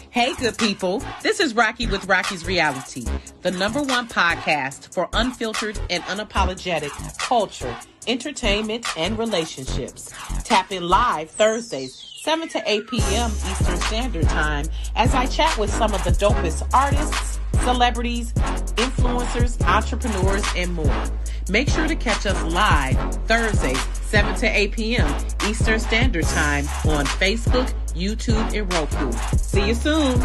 Hey, good people. This is Rocky with Rocky's Reality, the #1 podcast for unfiltered and unapologetic culture, entertainment, and relationships. Tap in live Thursdays, 7 to 8 p.m. Eastern Standard Time, as I chat with some of the dopest artists, celebrities, influencers, entrepreneurs, and more. Make sure to catch us live Thursdays, 7 to 8 p.m. Eastern Standard Time on Facebook, YouTube, and Roku. See you soon.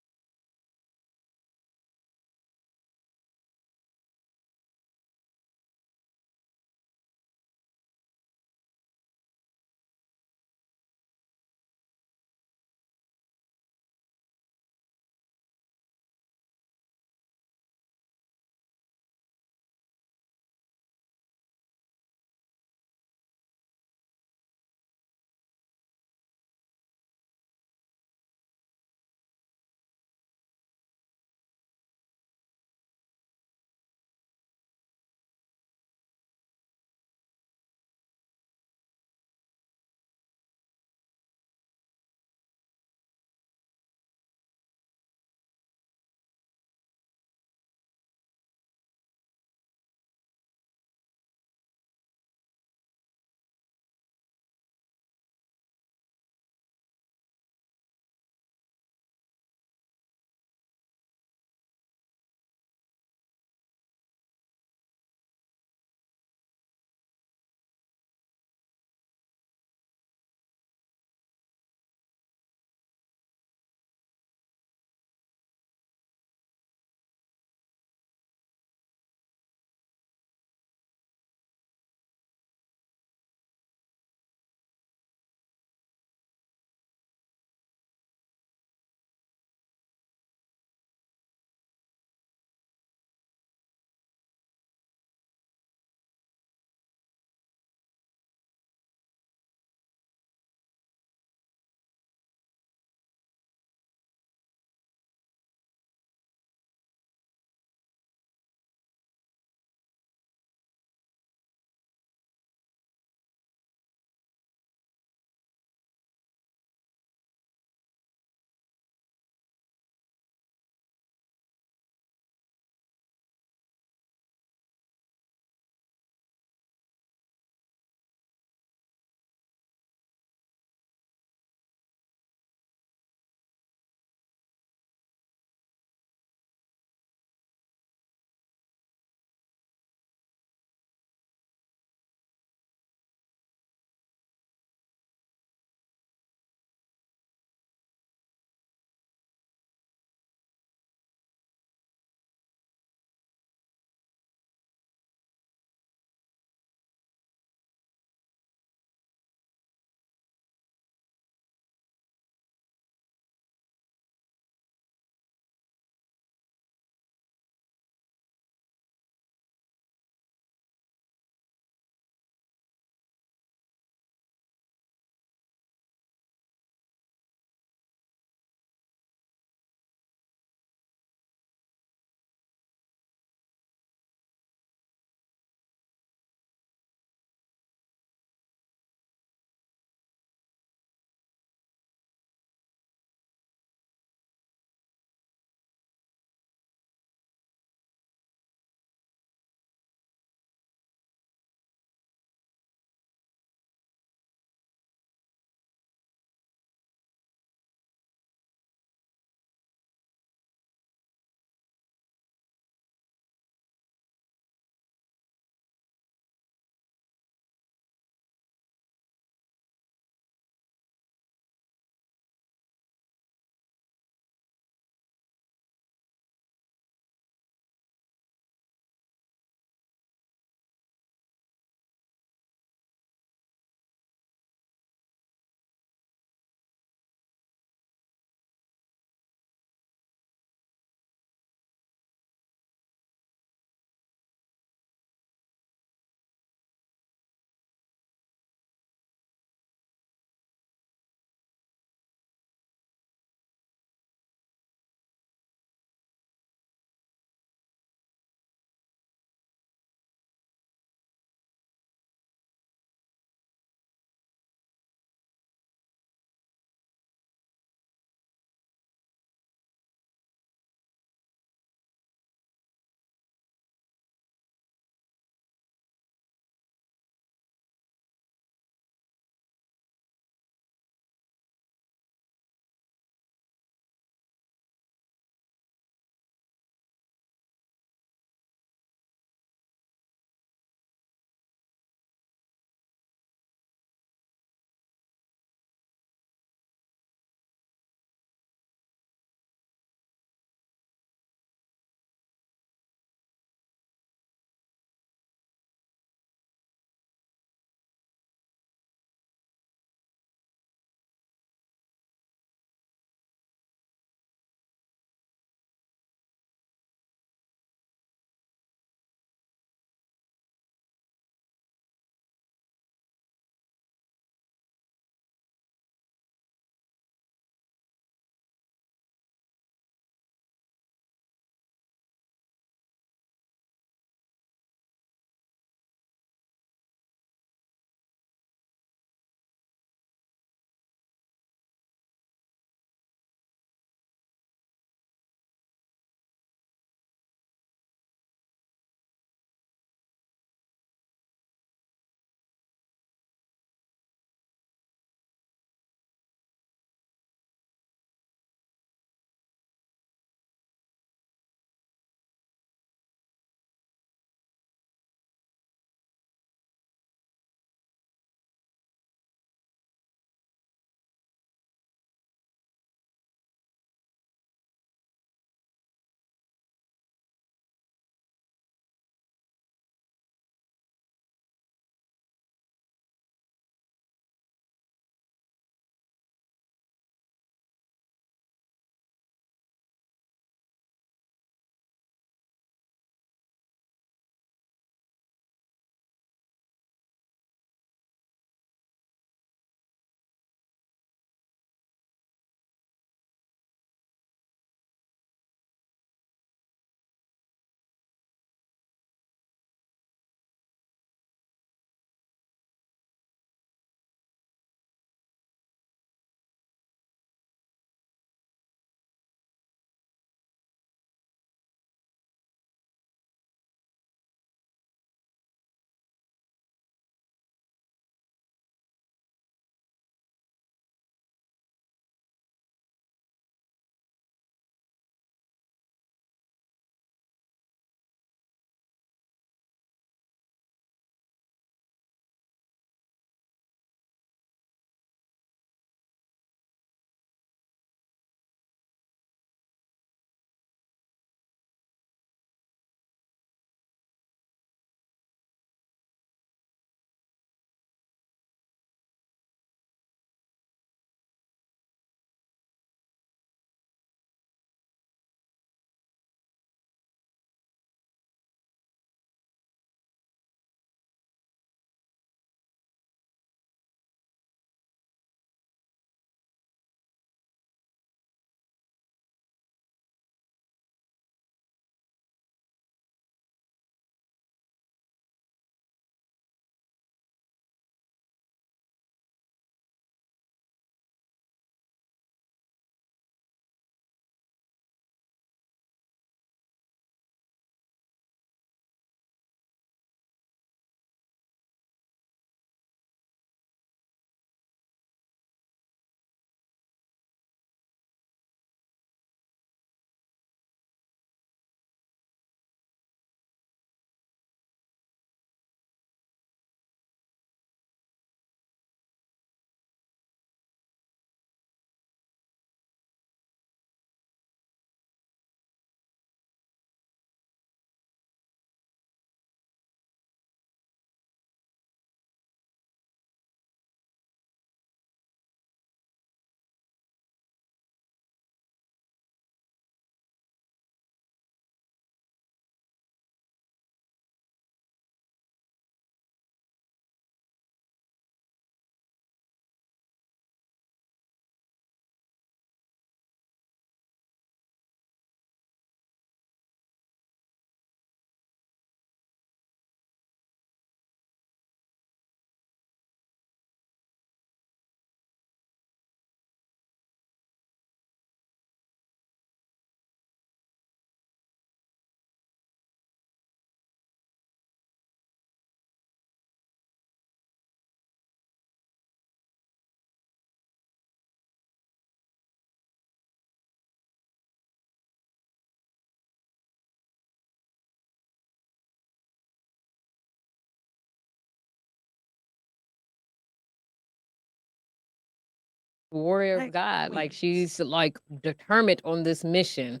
warrior of God. Like she's like determined on this mission.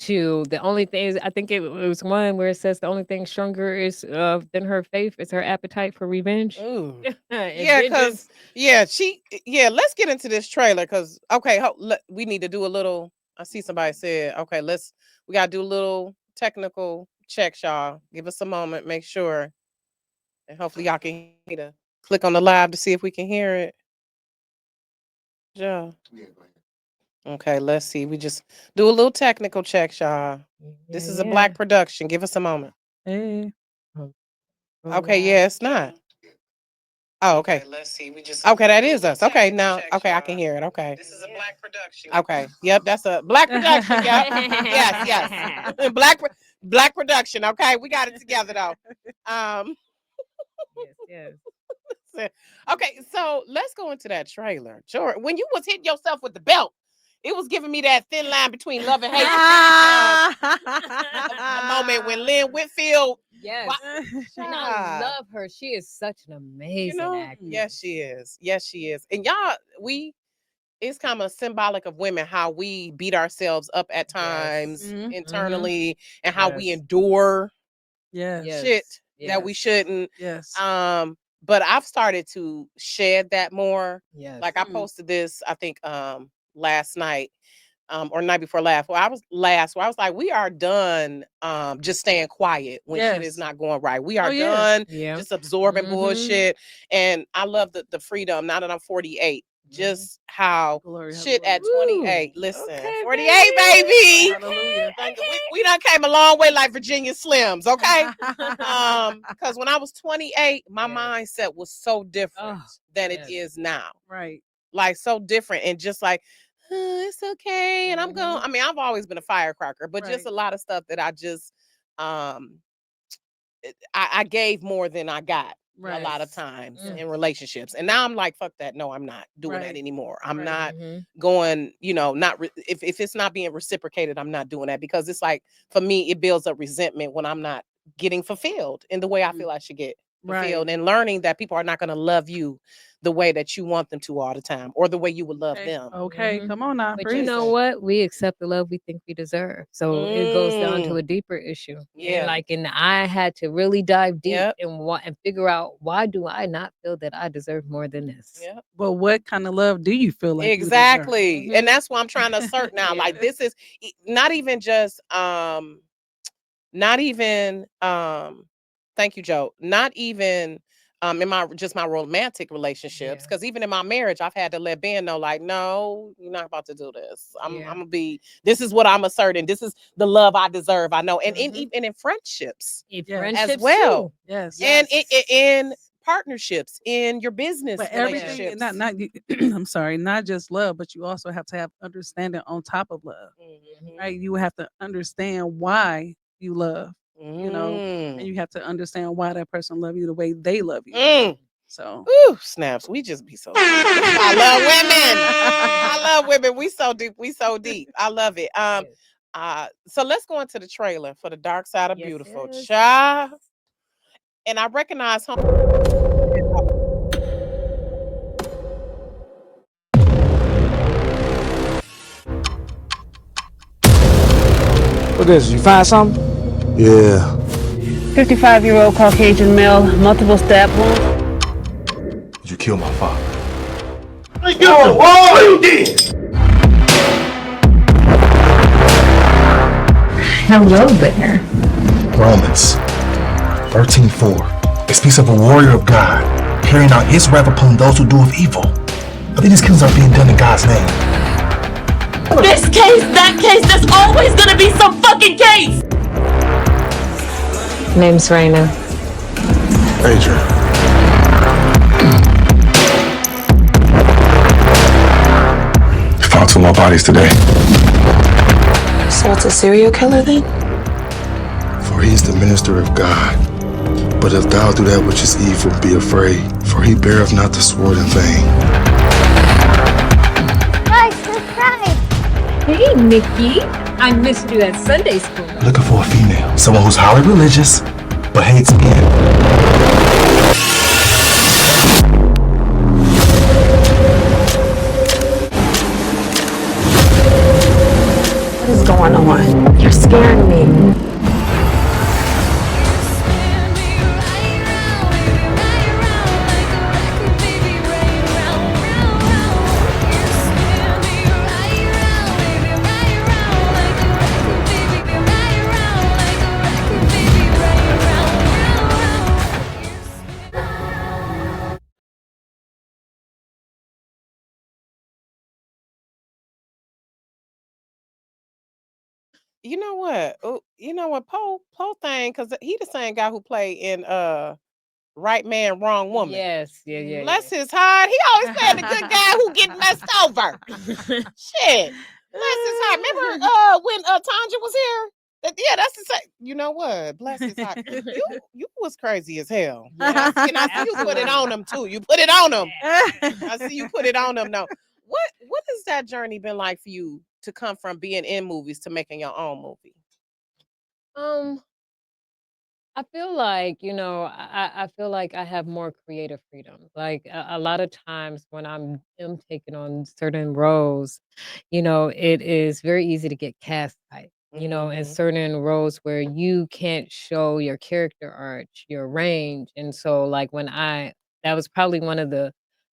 To the only thing is, I think it was one where it says the only thing stronger is than her faith is her appetite for revenge. Ooh. And Yeah, vengeance. let's get into this trailer because we need to do a little. I see somebody said, okay, we gotta do a little technical check, y'all. Give us a moment, make sure, and hopefully y'all can hear it. Click on the live to see if we can hear it. Yeah. Okay, let's see. We just do a little technical check, y'all. This is a black production. Give us a moment. Hey. Okay, yeah, it's not. Oh, okay. Let's see. Okay, that is us. Okay, now, okay, I can hear it. Okay. This is a black production. Okay. Yep, that's a black production. Yep. Yes. Black production. Okay, we got it together though. Yes. Okay, so let's go into that trailer. Sure. When you was hitting yourself with the belt, it was giving me that thin line between love and hate. The moment when Lynn Whitfield. Yes. And I love her. She is such an amazing actress. Yes, she is. Yes, she is. And y'all, it's kind of symbolic of women, how we beat ourselves up at times internally and how we endure shit that we shouldn't. Yes. But I've started to shed that more. Yes. Like I posted this, I think last night. Or night before last, where I was like, we are done just staying quiet when shit is not going right. We are done just absorbing bullshit. And I love the freedom, now that I'm 48, just how shit at 28. Listen, 48, baby. We done came a long way like Virginia Slims, okay? Because when I was 28, my mindset was so different than it is now. Right. Like so different, and just like, it's okay. And I've always been a firecracker, but just a lot of stuff that I just, I gave more than I got a lot of times in relationships. And now I'm like, fuck that. No, I'm not doing that anymore. I'm not going, if it's not being reciprocated, I'm not doing that, because it's like, for me, it builds up resentment when I'm not getting fulfilled in the way I feel I should get fulfilled, and learning that people are not going to love you the way that you want them to all the time, or the way you would love them. Okay, come on now. But you know what? We accept the love we think we deserve. So it goes down to a deeper issue. Yeah. And I had to really dive deep and figure out, why do I not feel that I deserve more than this? Yeah. But what kind of love do you feel like exactly? You deserve? And that's what I'm trying to assert now. Like, this is not even just thank you, Joe. Not even in my romantic relationships, because even in my marriage, I've had to let Ben know, like, no, you're not about to do this. I'm gonna be. This is what I'm asserting. This is the love I deserve. I know, and even in friendships, as well. Too. Yes, and in partnerships, in your business, but relationships. Everything, not I'm sorry, not just love, but you also have to have understanding on top of love. Right? You have to understand why you love. And you have to understand why that person love you the way they love you. So, snaps. We just be so deep. I love women. I love women. We so deep. I love it. So let's go into the trailer for The Dark Side of Beautiful. Child. And I recognize home. What is it? You find something? Yeah. 55-year-old Caucasian male, multiple stab wounds. Did you kill my father? What you did? Hello there. Romans 13:4. It speaks of a warrior of God carrying out his wrath upon those who do of evil. I think these killings are being done in God's name. This case, that case, there's always gonna be some fucking case! Name's Rayna. Adrian. You found 2 more bodies today. So it's a serial killer then? For he is the minister of God. But if thou do that which is evil, be afraid, for he beareth not the sword in vain. Guys, subscribe! Hey, Nikki. I missed you at Sunday school. Looking for a female, someone who's highly religious, but hates men. going on. You're scaring me. You know what? Oh, you know what? Poe thing, because he the same guy who played in Right Man, Wrong Woman. Yes, yeah. Bless his heart. He always playing the good guy who get messed over. Shit. Bless his heart. Remember when Tanja was here? Yeah, that's the same. You know what? Bless his heart. You was crazy as hell. Yeah, And I see you put it on him too. You put it on him. I see you put it on him. No. What has that journey been like for you to come from being in movies to making your own movie? I feel like, I feel like I have more creative freedom. Like a lot of times when am taking on certain roles, it is very easy to get cast type, in certain roles where you can't show your character arch, your range. And so like that was probably one of the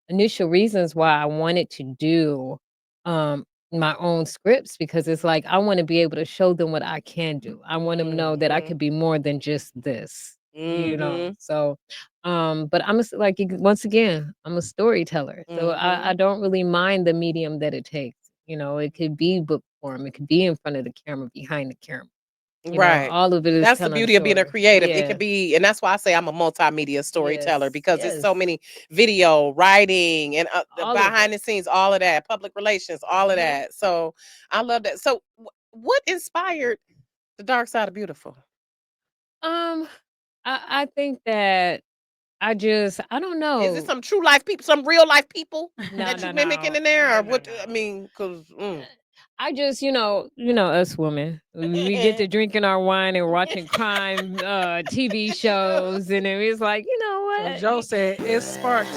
initial reasons why I wanted to do um my own scripts, because it's like I want to be able to show them what I can do. I want them to know that I could be more than just this. So but once again, I'm a storyteller. So I don't really mind the medium that it takes. It could be book form, it could be in front of the camera, behind the camera. Right. All of it is That's the beauty of being a creative. It Yeah. could be, and that's why I say I'm a multimedia storyteller, Yes, because it's so yes. many video, writing, and the All of behind the scenes, all of that, public relations, all of that. So I love that. So what inspired The Dark Side of Beautiful? I think that I don't know. Is it some true life people, some real life people No, that you no, mimicking no. in there, or No, what? no. I mean, because I just, us women, we get to drinking our wine and watching crime TV shows, and it's like, you know So what? Joe said it sparks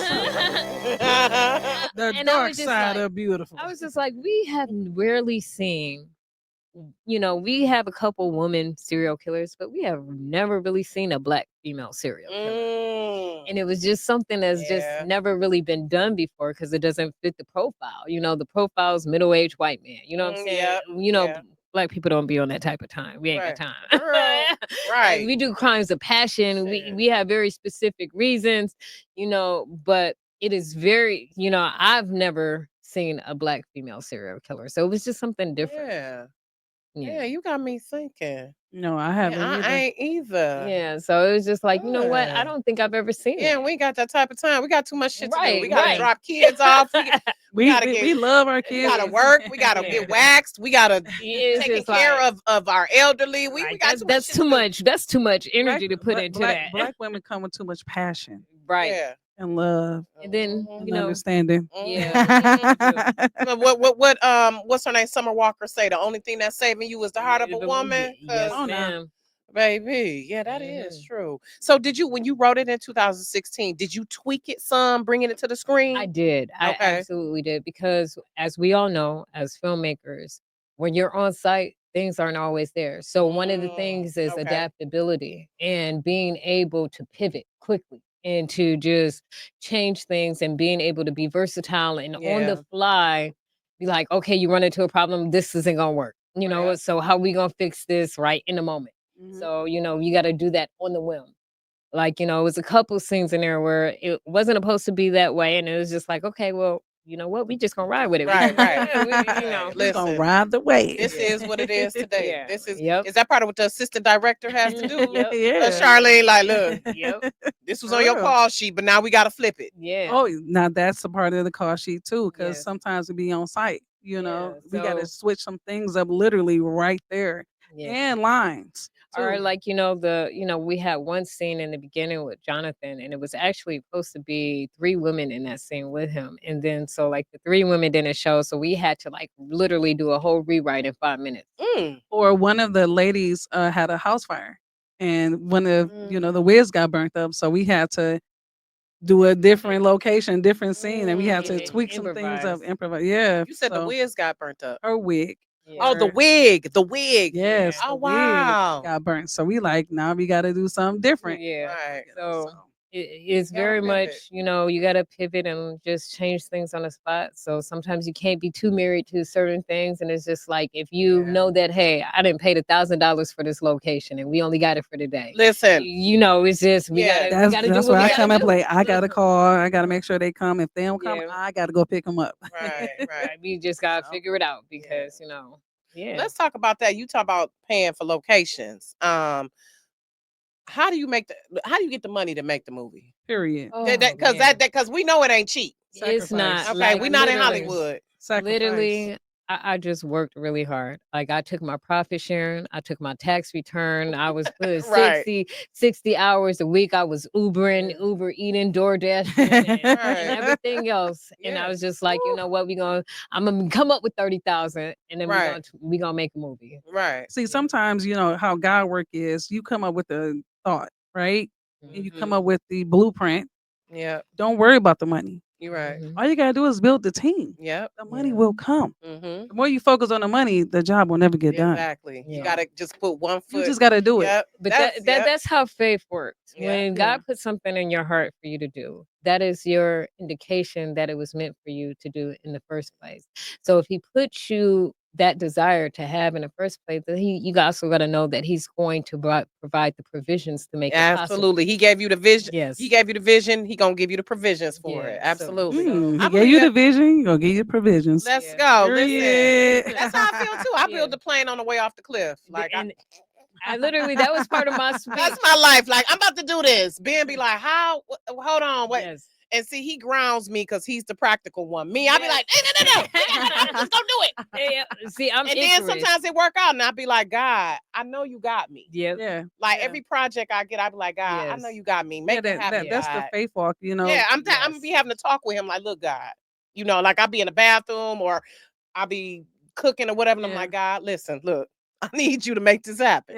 the And I dark was just side like- of beautiful. I was just like, we have rarely seen, we have a couple women serial killers, but we have never really seen a black female serial killer. And it was just something that's just never really been done before, because it doesn't fit the profile. The profile's middle-aged white man. You know what I'm saying? Black people don't be on that type of time. We ain't got time. Right. Like, we do crimes of passion. We have very specific reasons, but it is very, I've never seen a black female serial killer. So it was just something different. Yeah, you got me thinking. No, I haven't either. I ain't either. Yeah, so it was just like, you know what? I don't think I've ever seen it. Yeah, we ain't got that type of time. We got too much shit to do. We Right, gotta right. drop kids off. We love our We kids. gotta work. We gotta get waxed. We gotta It's take just care like- of our elderly. We Right, got too much that's shit too to do. much. That's too much energy to put into that. Black women come with too much passion Right. Yeah. and love And then, and understanding. Yeah. But what's her name? Summer Walker say the only thing that's saving you is the heart of a woman. Yes, 'Cause, ma'am. baby, yeah, that is true. So did you, when you wrote it in 2016, did you tweak it some, bringing it to the screen? I did. I Okay. absolutely did. Because as we all know, as filmmakers, when you're on site, things aren't always there. So one of the things is okay. adaptability and being able to pivot quickly and to just change things and being able to be versatile and on Yeah. the fly, be like, okay, you run into a problem, this isn't gonna work. Yeah. So how we gonna fix this right in the moment? Mhm. So, you gotta do that on the whim. Like, it was a couple scenes in there where it wasn't supposed to be that way, and it was just like, okay, well, you know what? We just gonna ride with it. Right, right. We're gonna Listen, ride the wave. this is what it is today. Yeah. This is Yep. is that part of what the assistant director has to do? Yep. Yeah. Charlene, like, look, Yep. this was For on your real. call sheet, but now we gotta flip it. Yeah. Oh, now that's a part of the call sheet too, because Yes. sometimes we be on site. We got to so- switch some things up literally right there, Yeah. and lines. Or too. like, we had one scene in the beginning with Jonathan, and it was actually supposed to be 3 women in that scene with him. And then so like the 3 women didn't show, so we had to like literally do a whole rewrite in 5 minutes. Or one of the ladies had a house fire, and one of the whiz got burnt up, so we had to do a different location, different scene, and we had to tweak some things up, improvise. Yeah, You said the so whiz got burnt up. her wig. Oh, the wig. Yes. Oh, The wow. wig got burnt. So we like, now we got to do something different. Yeah. Right. So it's You gotta very pivot. much, you got to pivot and just change things on the spot. So sometimes you can't be too married to certain things. And it's just like, if you know that, hey, I didn't pay $1,000 for this location and we only got it for the day. Listen. It's just, we got to do That's what why we I gotta come and do. play. I got to call. I got to make sure they come. If they don't come, I got to go pick them up. Right. We just got to figure it out because, Let's talk about that. You talk about paying for locations. How do you get the money to make the movie? Period. Because we know it ain't cheap. It's not. Okay, Like, we're not in literally. Hollywood. Literally, I just worked really hard. Like, I took my profit sharing, I took my tax return. I was putting 60 hours a week. I was Ubering, Uber eating, DoorDash, and everything else. And I was just like, you know what? I'm gonna come up with 30,000, and then we gonna make a movie. Right. See, sometimes how God work is. You come up with a thought, right? And you come up with the blueprint. Yeah. Don't worry about the money. You're right. All you gotta do is build the team. Yep. The money will come. Mm-hmm. The more you focus on the money, the job will never get done. Exactly. You gotta just put one foot. You just gotta do it. But that's how faith works. When God puts something in your heart for you to do, that is your indication that it was meant for you to do in the first place. So if he puts you that desire to have in the first place, then you also got to know that he's going to provide the provisions to make it possible. Absolutely. He gave you the vision. Yes. He gave you the vision. He gonna give you the provisions for it. Absolutely. He gave you the vision. He gonna give you the provisions. Let's go. Period. Listen, that's how I feel too. I built the plane on the way off the cliff. Like I literally, that was part of my speech. That's my life. Like, I'm about to do this. Ben be like, how? Hold on. Wait. Yes. And see, he grounds me because he's the practical one. Me, I be like, no. Just go do it. Yeah. See, I'm and then sometimes it work out, and I be like, God, I know you got me. Yeah. Like every project I get, I be like, God, I know you got me. Make it happen. That's the faith walk, Yeah, I'm gonna be having to talk with him. Like, look, God, like I'll be in the bathroom or I'll be cooking or whatever. And I'm like, God, listen, look. I need you to make this happen.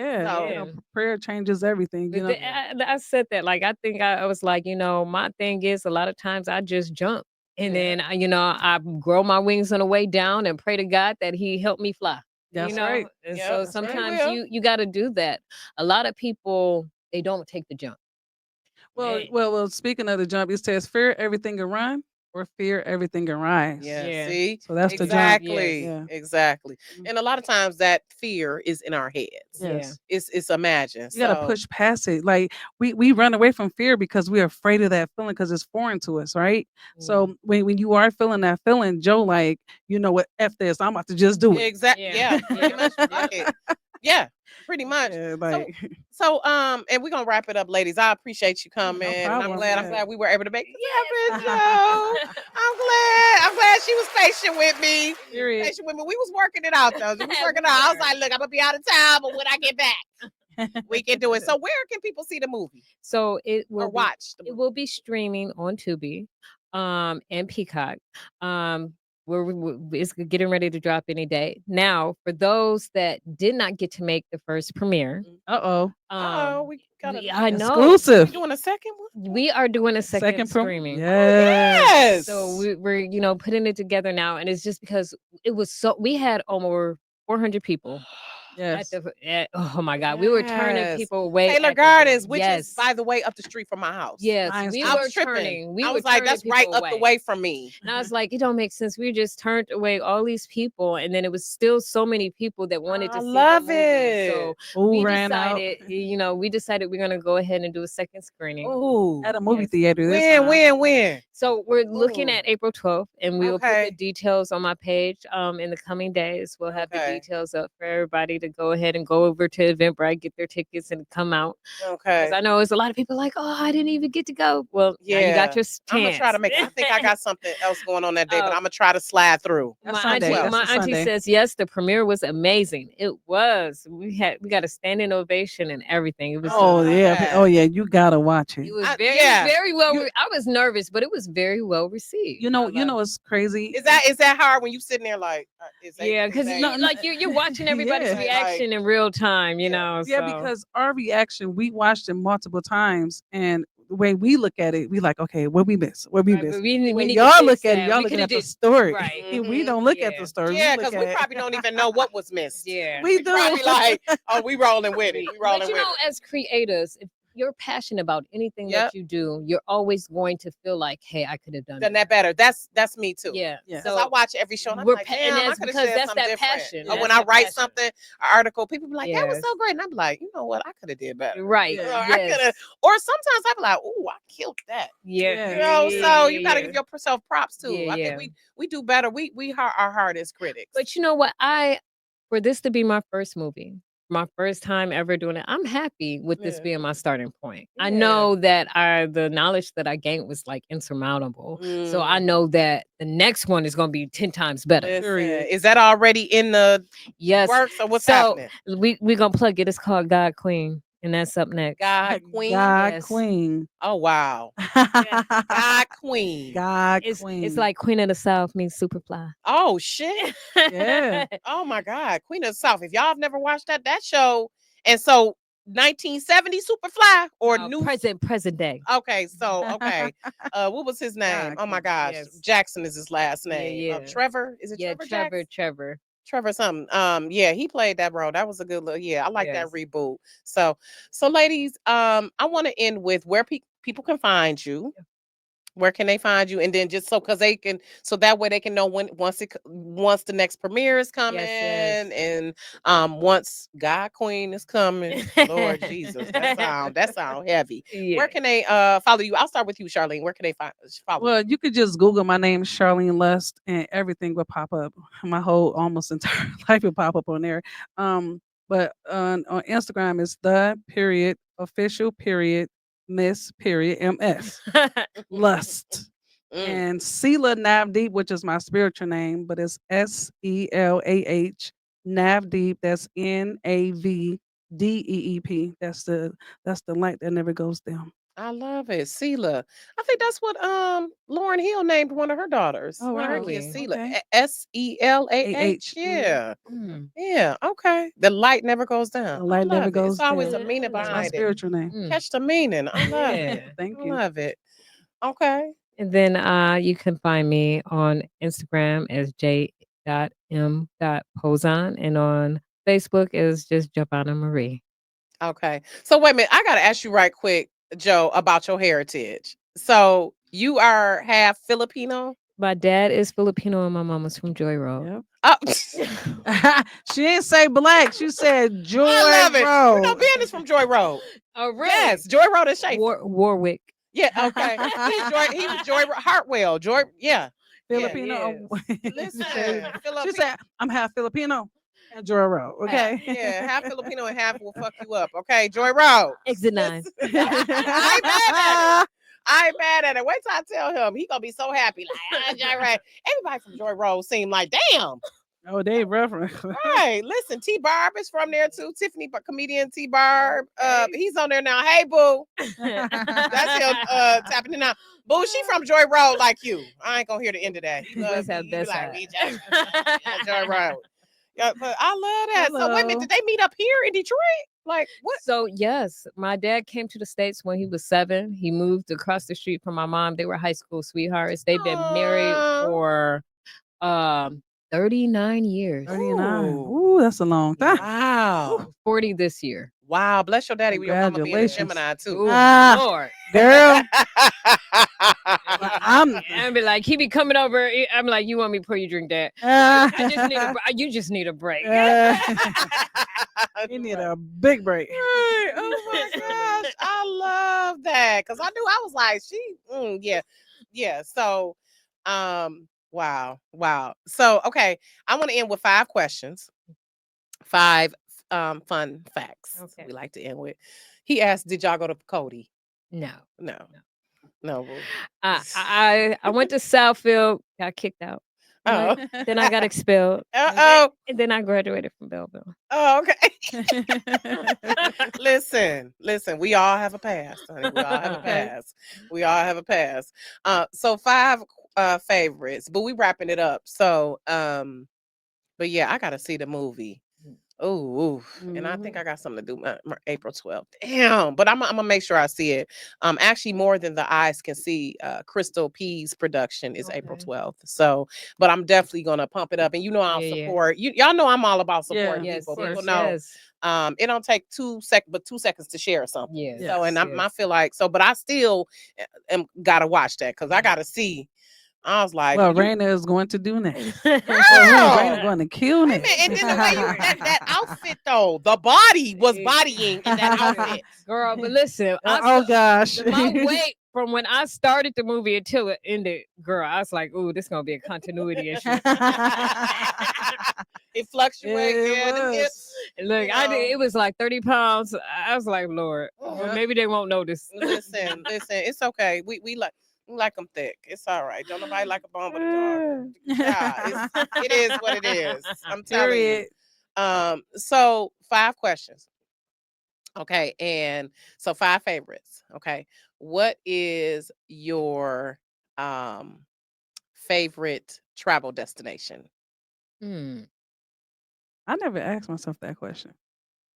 Prayer changes everything. I said that. Like, I think I was like, my thing is a lot of times I just jump. And then, I grow my wings on the way down and pray to God that he helped me fly. That's right. And so sometimes you got to do that. A lot of people, they don't take the jump. Well, speaking of the jump, it says fear everything and run or fear everything and rise. Yeah. See? So that's exactly. the jump. Exactly. And a lot of times that fear is in our heads. Yes. It's imagined. You gotta push past it. Like we run away from fear because we're afraid of that feeling because it's foreign to us, right? So when you are feeling that feeling, Joe, like, you know what, F this, I'm about to just do it. Exactly. Yeah. Pretty much. Yeah. Pretty much. So and we're gonna wrap it up, ladies. I appreciate you coming. I'm glad we were able to make this happen, Joe. I'm glad she was patient with me. Patient with me. We was working it out though. We was working it out. I was like, look, I'm gonna be out of town, but when I get back, we can do it. So where can people see the movie? So it will watch. It will be streaming on Tubi, and Peacock. It's getting ready to drop any day. Now, for those that did not get to make the first premiere, we got I know exclusive. We doing a second one. We are doing a second streaming. Yes. So we're putting it together now, and it's just because it was we had over 400 people. Yes. Oh my God, we were turning people away. Taylor Gardens, which is, by the way, up the street from my house. Yes, we were turning. I was like, that's right up the way from me. And I was like, it don't make sense. We just turned away all these people, and then it was still so many people that wanted to see the movie. So we decided we're gonna go ahead and do a second screening. At a movie theater. When? So we're looking at April 12th, and we will put the details on my page. In the coming days, we'll have the details up for everybody to go ahead and go over to Eventbrite, get their tickets, and come out. Okay. Because I know it's a lot of people like, oh, I didn't even get to go. Well, now you got your chance. I'm gonna try to I think I got something else going on that day, but I'm gonna try to slide through. My auntie says yes. The premiere was amazing. It was. We got a standing ovation and everything. It was. You gotta watch it. It was very well. I was nervous, but it was very well received. It's crazy. Is that hard when you sitting there like? Because you're watching everybody's reaction in real time. So. Because our reaction, we watched it multiple times, and the way we look at it, we like, okay, what we miss? What we Right, miss? but we When need to y'all look fix at it, that. y'all We looking coulda at the did story. right. We don't look at the story. Yeah, we look because we at probably don't even know what was missed. Yeah. we do. Probably like, oh, we rolling with it. We rolling But you with know, it. as creators, if you're passionate about anything Yep. that you do, you're always going to feel like, hey, I could have done Done that better. That's me too. Yeah. Yes. Because I watch every show and I'm we're like, pa- and damn, I that's could have because said that's something that different. passion. Or That's when I that write passion. something, an article, people be like, that was Yes. so great. And I'm like, you know what? I could have did better. Right. Or I Yes. could have, or sometimes I be like, ooh, I killed that. Yeah. You know, so you gotta yeah. give yourself props too. Yeah, I yeah. think we do better. We are hardest critics. But you know what? For this to be my first movie, my first time ever doing it, I'm happy with this Yeah. being my starting point. I Yeah. know that the knowledge that I gained was like insurmountable. So I know that the next one is going to be 10 times better. Listen, is that already in the Yes. works or what's So happening? we're going to plug it. It's called God Queen. And that's up next. God Queen. God Yes. Queen. Oh wow. God Queen. God Queen. It's like Queen of the South means Superfly. Oh shit. Yeah. Oh my God. Queen of the South. If y'all have never watched that show, and so 1970 Superfly or No, new present day. Okay, so okay. What was his name? God Oh my Queen. gosh. Yes. Jackson is his last Yeah, name. yeah. Trevor? Is it Yeah, Trevor Jackson? Trevor. Trevor something. Yeah, he played that role. That was a good look. Yeah, I like that Yes. reboot. So ladies, I want to end with where people can find you. Where can they find you? And then just so that way they can know once the next premiere is coming, Yes. and once God Queen is coming. Lord Jesus, that sound heavy. Yeah. Where can they follow you? I'll start with you, Charlene. Where can they follow you? Well, you could just Google my name, Charlene Lust, and everything will pop up. My whole almost entire life will pop up on there. But on Instagram it's _official Miss MS Lust. And Sela Navdeep, which is my spiritual name, but it's SELAH Navdeep. That's NAVDEEP. That's the light that never goes dim. I love it. Sela. I think that's what Lauryn Hill named one of her daughters. Oh, One of her wow. kids, Sela. Okay. SELAH. Yeah. Yeah. Okay. The light never goes down. The light never goes It's always dim. a meaning That's my behind it. spiritual name. Catch the meaning. I love it. Yeah. Thank I you. love it. Okay. And then you can find me on Instagram as j.m.pozon and on Facebook is just Giovanna Marie. Okay. So wait a minute. I gotta ask you right quick, Joe, about your heritage. So you are half Filipino? My dad is Filipino and my mama's from Joy Road. Yep. Oh, She didn't say black. She said Joy I love it. Road. You know, Ben is from Joy Road. Oh, really? Yes, Joy Road is Schaefer. Warwick. Yeah, okay. He was Joy Hartwell. yeah. Filipino. Listen, She said, I'm half Filipino and Joy Road. Okay. Yeah, half Filipino and half will fuck you up. Okay, Joy Road. Exit 9. I ain't mad at it. Wait till I tell him. He gonna be so happy. Like, Joy Road. Everybody from Joy Road seem like, damn. Oh, they reference. Right. Listen, T Barb is from there too. Tiffany, comedian T Barb. He's on there now. Hey, boo. That's him tapping it now. Boo, she from Joy Road like you. I ain't gonna hear the end of that. He loves me. He be like, "We Joy Road." Yeah, but I love that. So wait a minute, did they meet up here in Detroit? Like what? So yes, my dad came to the States when he was 7. He moved across the street from my mom. They were high school sweethearts. They've been married for 39 years. 39. Ooh, that's a long time. Wow. 40 this year. Wow. Bless your daddy. Your mama being a Gemini too. Ooh, Lord. Girl. I'm be like, he be coming over. I'm like, you want me to pour you drink that? You just need a break. You need a big break. Right. Oh my gosh. I love that. Cause I knew I was like, yeah. So wow. So okay. I want to end with 5 questions. 5 fun facts. Okay. We like to end with. He asked, did y'all go to Cody? No. I went to Southfield, got kicked out. Oh. Then I got expelled. Uh-oh. And then I graduated from Belleville. Oh, okay. Listen, we all have a past, honey. We all have a past. So 5 favorites, but we wrapping it up. So but yeah, I gotta see the movie. Oh, and I think I got something to do April 12th. Damn, but I'm gonna make sure I see it. Actually, More Than the Eyes Can See, Crystal P's production is April 12th. So, but I'm definitely gonna pump it up, and I'll support. Y'all know I'm all about supporting people. People know. It don't take 2 seconds to share something. Yes. So, and I feel like so, but I still gotta watch that because I gotta see. I was like, well, Rayna is going to do next. Rayna going to kill next. And then the way that outfit though, the body was bodying in that outfit. Girl, but listen, gosh. my weight from when I started the movie until it ended, girl, I was like, ooh, this is gonna be a continuity issue. It fluctuates. Look, it was like 30 pounds. I was like, Lord, well, maybe they won't notice. Listen, it's okay. We like them thick. It's all right. Don't nobody like a bone but a dog. Yeah, it is what it is. I'm telling you. So 5 questions. Okay, and so 5 favorites. Okay, what is your favorite travel destination? I never asked myself that question.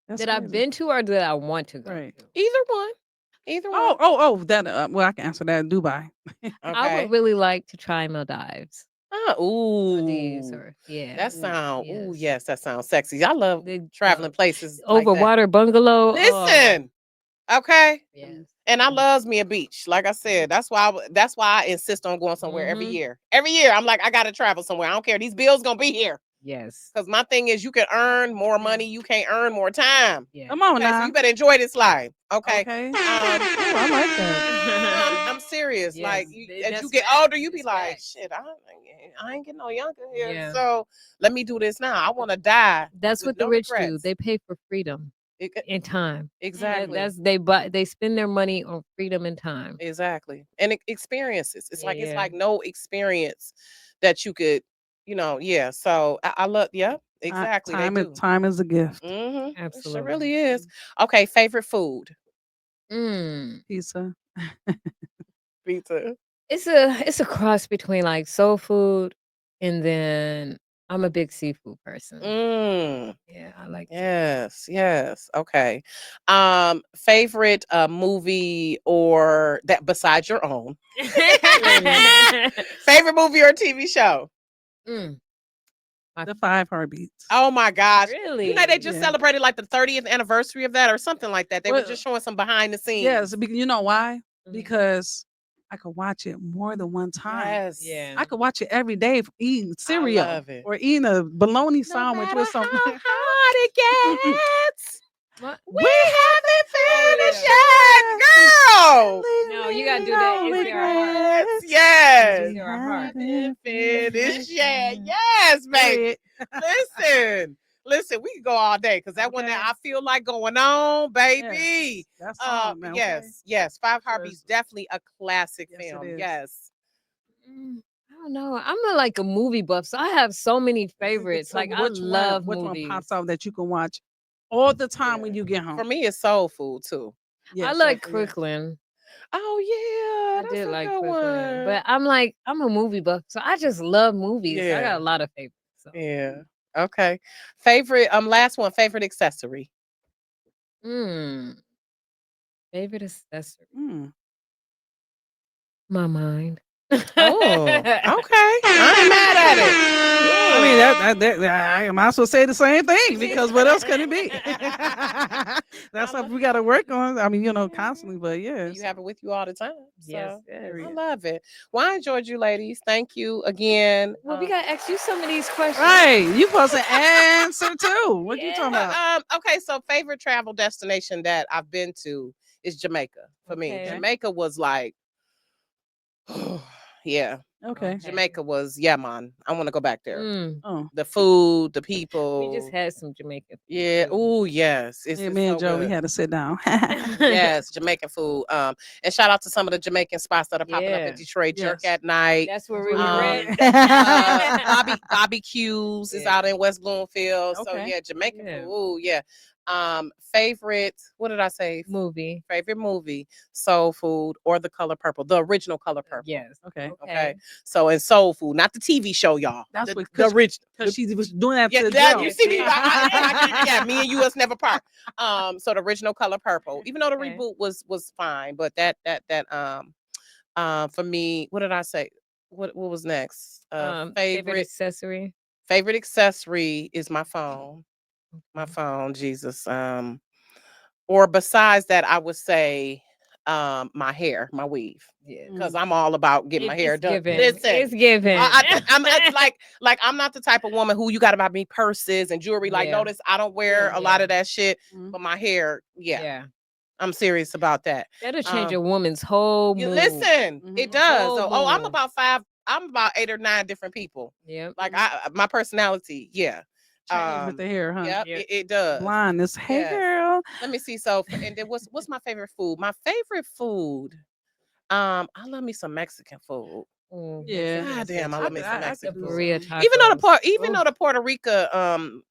That's crazy. I've been to or did I want to go? Right. Either one. That well, I can answer that. Dubai. Okay. I would really like to try Maldives. Maldives, that sound. Yes, that sounds sexy. I love traveling places over like water bungalow. Listen, okay. Yes. And I loves me a beach. Like I said, that's why I insist on going somewhere every year. Every year, I'm like, I gotta travel somewhere. I don't care. These bills gonna be here. Yes. Because my thing is, you can earn more money. You can't earn more time. Yeah. Come on now. So you better enjoy this life. Okay. I like that. I'm serious. Yes, Like as you get older, you be like, shit, I ain't getting no younger here. Yeah. So let me do this now. I want to die. That's what the rich do. They pay for freedom and time. Exactly. They spend their money on freedom and time. Exactly. And experiences. It's like no experience that you could. So I love, exactly. Time is a gift. Absolutely. It really is. Okay, favorite food? Pizza. Pizza. It's a cross between like soul food and then I'm a big seafood person. Yeah, I like Yes. Okay. Favorite movie or that besides your own? Favorite movie or TV show? The 5 Heartbeats. Oh my gosh. Really? They just celebrated like the 30th anniversary of that or something like that. They were just showing some behind the scenes. Yes, you know why? Because I could watch it more than one time. Yes. Yeah. I could watch it every day eating cereal or eating a bologna sandwich with some. How hard it gets. We haven't finished yet, girl. No, you gotta do that. Is there a heart? Yes. Is there a heart? Finished yet. Yes, baby. Listen, we can go all day because that one that I feel like going on, baby. Yes, that's yes. 5 Heartbeats, definitely a classic film. Yes. I don't know. I'm like a movie buff, so I have so many favorites. Like I love which movies. one pops out that you can watch all the time when you get home? For me, it's soul food too. I like Crooklyn. Oh yeah, I did like Crooklyn, but I'm a movie buff, so I just love movies. I got a lot of favorites. So. Yeah. Okay. Favorite. Last one. Favorite accessory. Favorite accessory. My mind. Oh, okay. I ain't mad at it. I mean, I might as well say the same thing because what else could it be? That's something we got to work on. I mean, constantly, but yes. You have it with you all the time. So yes. I love it. Well, I enjoyed you, ladies. Thank you again. Well, we got to ask you some of these questions. Right. You supposed to answer too. What you talking about? Okay, so favorite travel destination that I've been to is Jamaica for me. Jamaica was like, yeah. Okay. Jamaica was, man. I want to go back there. The food, the people. We just had some Jamaican food. Yeah. Oh, yes. Me and Joe, we had to sit down. Yes, Jamaican food. And shout out to some of the Jamaican spots that are popping up in Detroit. Jerk at Night. That's where we went. Bobby Q's is out in West Bloomfield. So Jamaican food. Ooh, yeah. Favorite, what did I say? Movie. Favorite movie, Soul Food or The Color Purple, the original Color Purple. Yes. Okay. So in Soul Food, not the TV show, y'all. That's the what original. because she was doing that Yeah, to the that, girl. you see me. Yeah, me and you us never part. So the original Color Purple, even though the reboot was fine, but that for me, what did I say? What was next? Favorite accessory. Favorite accessory is my phone. My phone, Jesus. Or besides that, I would say my hair, my weave. Yeah, because I'm all about getting my hair done. Given. Listen, it's given. I'm like I'm not the type of woman who you got to buy me purses and jewelry. Like, notice I don't wear a lot of that shit, but my hair, I'm serious about that. That'll change a woman's whole mood. Listen, it does. So, I'm about 8 or 9 different people. Yeah, like my personality, Change with the hair, huh? Yep, it does. Blindness. Hey, girl. Let me see. So, and then what's my favorite food? My favorite food. I love me some Mexican food. Yeah. God damn, I love me some Mexican food. Even though the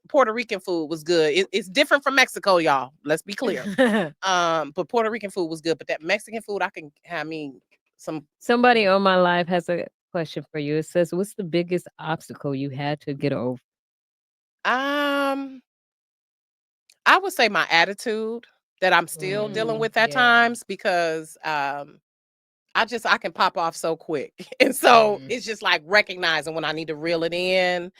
Puerto Rican food was good. It's different from Mexico, y'all. Let's be clear. But Puerto Rican food was good. But that Mexican food, Somebody on my live has a question for you. It says, "What's the biggest obstacle you had to get over?" I would say my attitude that I'm still dealing with at times, because I can pop off so quick. And so it's just like recognizing when I need to reel it in,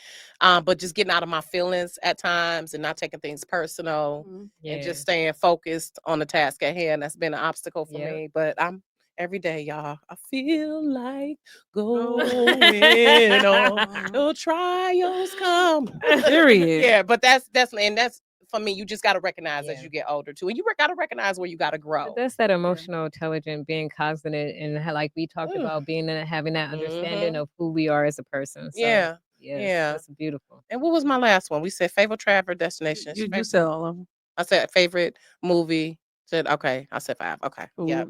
but just getting out of my feelings at times and not taking things personal and just staying focused on the task at hand. That's been an obstacle for me, but I'm every day, y'all. I feel like going on. No trials come. Period. Yeah, but that's for me. You just got to recognize as you get older too, and you got to recognize where you got to grow. But that's that emotional intelligence, being cognizant, and like we talked about, having that understanding of who we are as a person. So, yeah, that's beautiful. And what was my last one? We said favorite travel destination. You said all of them. I said favorite movie. Okay. I said 5. Okay. Yeah.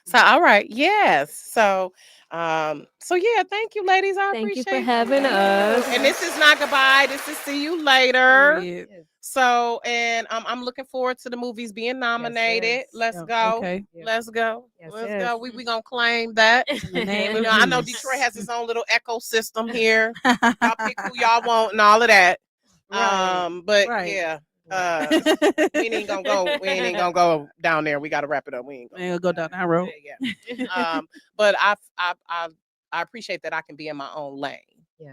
So all right. Yes. So thank you, ladies. I appreciate you for having us. And this is not goodbye. This is see you later. So, and I'm looking forward to the movies being nominated. Let's go. Okay. Let's go. Let's go. We gonna claim that. I know Detroit has its own little ecosystem here. Y'all pick who y'all want and all of that. But we ain't gonna go down there. We gotta wrap it up. We ain't gonna go down that road. But I appreciate that I can be in my own lane.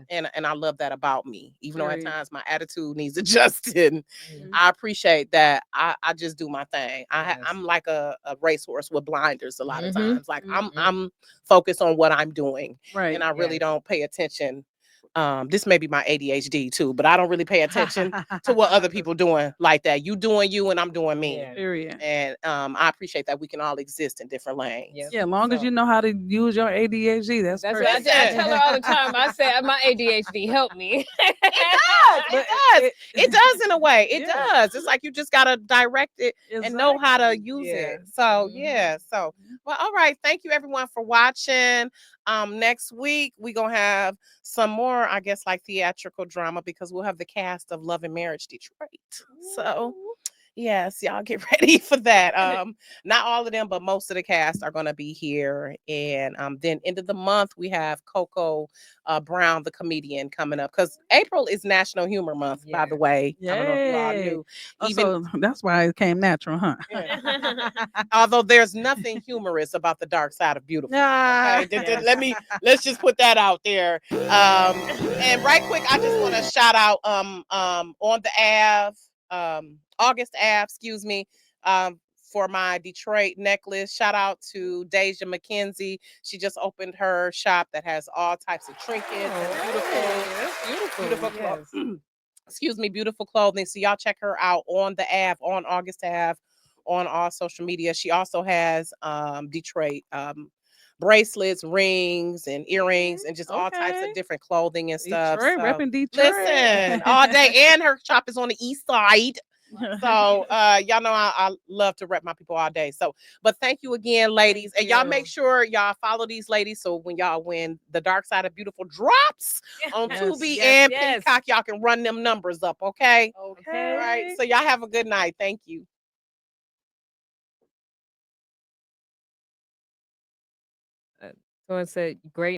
And I love that about me, even though at times my attitude needs adjusting. I appreciate that. I just do my thing. I'm like a racehorse with blinders a lot of times. Like I'm focused on what I'm doing, and I really don't pay attention. This may be my ADHD too, but I don't really pay attention to what other people doing like that. You doing you and I'm doing me. Period. And I appreciate that we can all exist in different lanes. Yeah, as long as you know how to use your ADHD, that's what I tell her all the time. I say my ADHD help me. It does in a way. It does. It's like you just gotta direct it and know how to use it. So well, all right. Thank you everyone for watching. Next week we're gonna have some more, I guess, like theatrical drama, because we'll have the cast of Love and Marriage Detroit. So yes, y'all get ready for that. Not all of them, but most of the cast are gonna be here. And then end of the month we have Coco Brown, the comedian, coming up, because April is National Humor Month, by the way. I don't know if you all knew. So that's why it came natural, huh? Although there's nothing humorous about the dark side of beautiful. Okay? Let's just put that out there. And right quick, I just want to shout out on the Ave, August Ave, excuse me, for my Detroit necklace. Shout out to Deja McKenzie. She just opened her shop that has all types of trinkets and beautiful excuse me, beautiful clothing. So y'all check her out on the Ave, on August Ave, on all social media. She also has Detroit bracelets, rings, and earrings, and just all types of different clothing and stuff. Detroit, repping Detroit. Listen, all day. And her shop is on the east side. So y'all know I love to rep my people all day. So, but thank you again, ladies. And y'all make sure y'all follow these ladies. So when The Dark Side of Beautiful drops on Tubi and Peacock, y'all can run them numbers up. Okay. Okay. All right. So y'all have a good night. Thank you. Someone said great